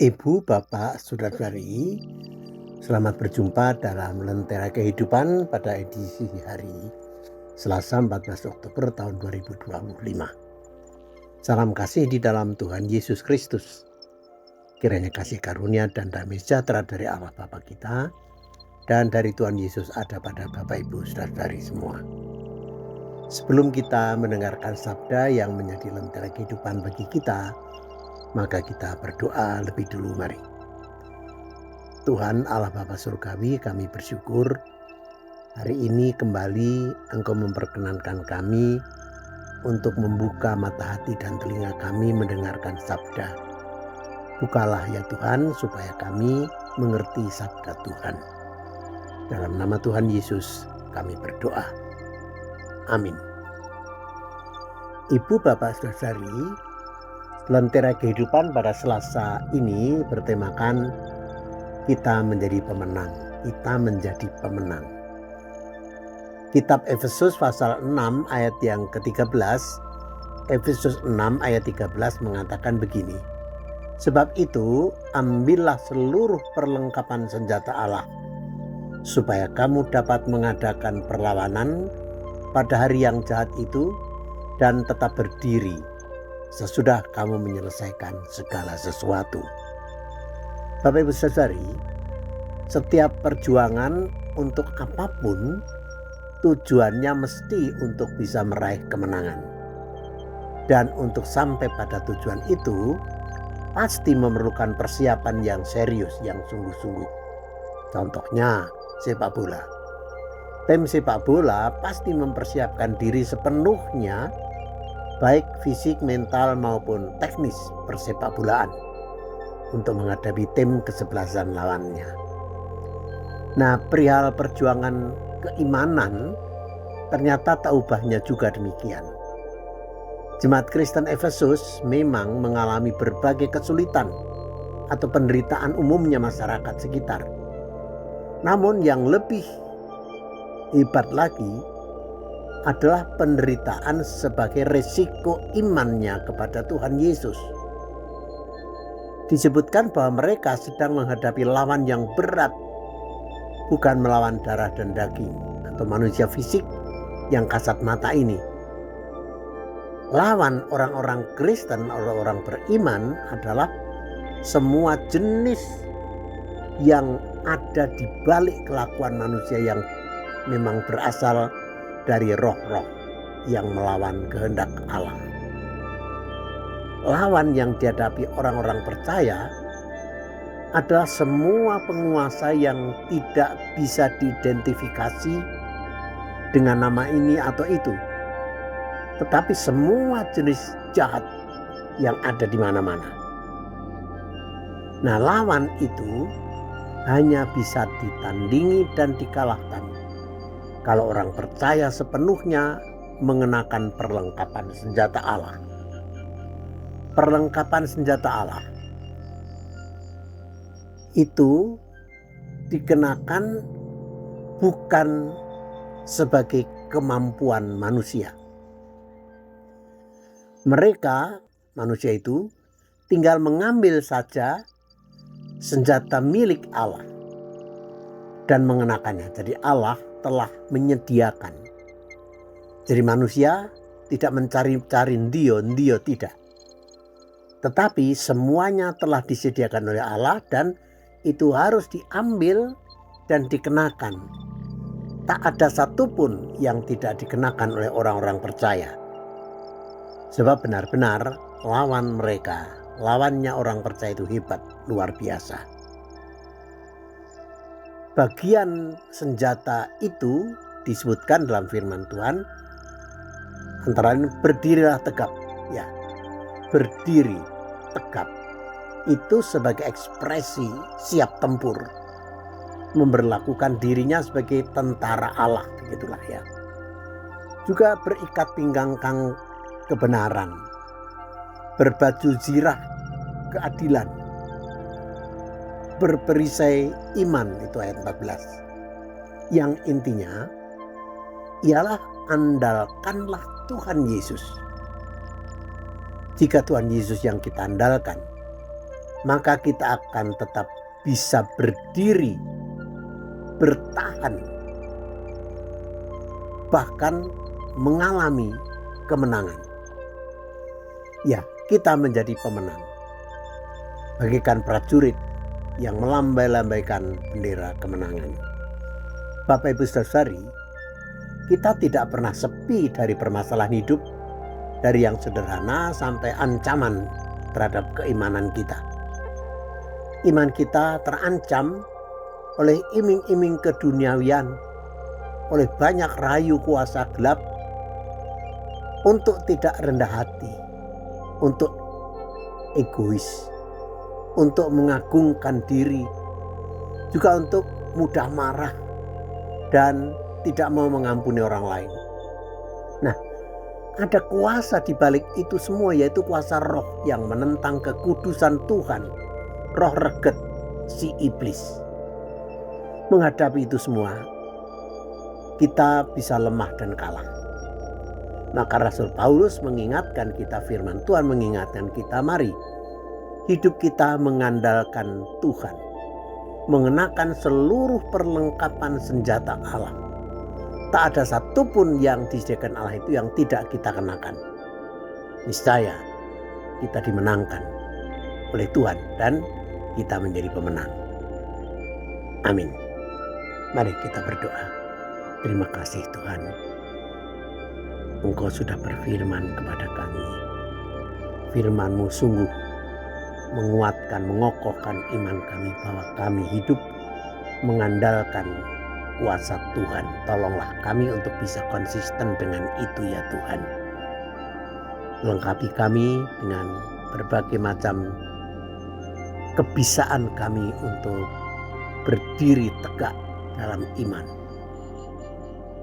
Ibu, Bapak, Saudara-saudari, selamat berjumpa dalam Lentera Kehidupan pada edisi hari Selasa 14 Oktober tahun 2025. Salam kasih di dalam Tuhan Yesus Kristus. Kiranya kasih karunia dan damai sejahtera dari Allah Bapa kita dan dari Tuhan Yesus ada pada Bapak Ibu Saudara-saudari semua. Sebelum kita mendengarkan sabda yang menjadi lentera kehidupan bagi kita, maka kita berdoa lebih dulu, mari. Tuhan Allah Bapa Surgawi, kami bersyukur hari ini kembali Engkau memperkenankan kami untuk membuka mata hati dan telinga kami mendengarkan sabda. Bukalah ya Tuhan supaya kami mengerti sabda Tuhan. Dalam nama Tuhan Yesus kami berdoa. Amin. Ibu, Bapak, Saudara-saudari, Lentera Kehidupan pada Selasa ini bertemakan kita menjadi pemenang. Kita menjadi pemenang. Kitab Efesus pasal 6 ayat yang ke-13. Efesus 6 ayat 13 mengatakan begini. Sebab itu ambillah seluruh perlengkapan senjata Allah, supaya kamu dapat mengadakan perlawanan pada hari yang jahat itu dan tetap berdiri sesudah kamu menyelesaikan segala sesuatu. Bapak Ibu Saudari, setiap perjuangan untuk apapun tujuannya mesti untuk bisa meraih kemenangan. Dan untuk sampai pada tujuan itu pasti memerlukan persiapan yang serius, yang sungguh-sungguh. Contohnya sepak bola. Tim sepak bola pasti mempersiapkan diri sepenuhnya, baik fisik, mental maupun teknis persepak bolaan, untuk menghadapi tim kesebelasan lawannya. Nah, perihal perjuangan keimanan ternyata tak ubahnya juga demikian. Jemaat Kristen Efesus memang mengalami berbagai kesulitan atau penderitaan umumnya masyarakat sekitar. Namun yang lebih hebat lagi adalah penderitaan sebagai resiko imannya kepada Tuhan Yesus. Disebutkan bahwa mereka sedang menghadapi lawan yang berat, bukan melawan darah dan daging atau manusia fisik yang kasat mata ini. Lawan orang-orang Kristen, orang-orang beriman adalah semua jenis yang ada di balik kelakuan manusia yang memang berasal dari roh-roh yang melawan kehendak Allah. Lawan yang dihadapi orang-orang percaya adalah semua penguasa yang tidak bisa diidentifikasi dengan nama ini atau itu, tetapi semua jenis jahat yang ada di mana-mana. Nah, lawan itu hanya bisa ditandingi dan dikalahkan kalau orang percaya sepenuhnya mengenakan perlengkapan senjata Allah. Perlengkapan senjata Allah itu dikenakan bukan sebagai kemampuan manusia. Mereka, manusia itu, tinggal mengambil saja senjata milik Allah dan mengenakannya. Jadi Allah telah menyediakan. Jadi manusia tidak mencari-cari ndio tidak. Tetapi semuanya telah disediakan oleh Allah dan itu harus diambil dan dikenakan. Tak ada satupun yang tidak dikenakan oleh orang-orang percaya. Sebab benar-benar lawan mereka, lawannya orang percaya itu hebat, luar biasa. Bagian senjata itu disebutkan dalam firman Tuhan, antara lain berdirilah tegap. Ya, berdiri tegap itu sebagai ekspresi siap tempur, memberlakukan dirinya sebagai tentara Allah, begitulah ya. Juga berikat pinggang kebenaran, berbaju zirah keadilan, berperisai iman, itu ayat 14. Yang intinya ialah andalkanlah Tuhan Yesus. Jika Tuhan Yesus yang kita andalkan, maka kita akan tetap bisa berdiri, bertahan, bahkan mengalami kemenangan. Ya, kita menjadi pemenang. Bagaikan prajurit yang melambai-lambaikan bendera kemenangan. Bapak Ibu Saudara, kita tidak pernah sepi dari permasalahan hidup, dari yang sederhana sampai ancaman terhadap keimanan kita. Iman kita terancam oleh iming-iming keduniawian, oleh banyak rayu kuasa gelap, untuk tidak rendah hati, untuk egois, untuk mengagungkan diri, juga untuk mudah marah dan tidak mau mengampuni orang lain. Nah, ada kuasa di balik itu semua, yaitu kuasa roh yang menentang kekudusan Tuhan, roh reget si iblis. Menghadapi itu semua, kita bisa lemah dan kalah. Maka Rasul Paulus mengingatkan kita, firman Tuhan mengingatkan kita, mari hidup kita mengandalkan Tuhan, mengenakan seluruh perlengkapan senjata Allah. Tak ada satupun yang disediakan Allah itu yang tidak kita kenakan. Niscaya kita dimenangkan oleh Tuhan dan kita menjadi pemenang. Amin. Mari kita berdoa. Terima kasih Tuhan, Engkau sudah berfirman kepada kami. Firman-Mu sungguh menguatkan, mengokohkan iman kami bahwa kami hidup mengandalkan kuasa Tuhan. Tolonglah kami untuk bisa konsisten dengan itu ya Tuhan. Lengkapi kami dengan berbagai macam kebisaan kami untuk berdiri tegak dalam iman.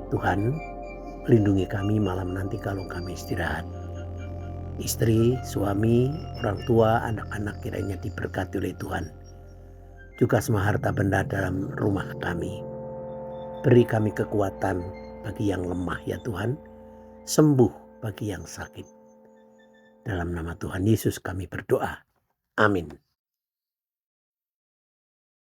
Tuhan, lindungi kami malam nanti kalau kami istirahat. Istri, suami, orang tua, anak-anak kiranya diberkati oleh Tuhan. Juga semua harta benda dalam rumah kami. Beri kami kekuatan bagi yang lemah ya Tuhan. Sembuh bagi yang sakit. Dalam nama Tuhan Yesus kami berdoa. Amin.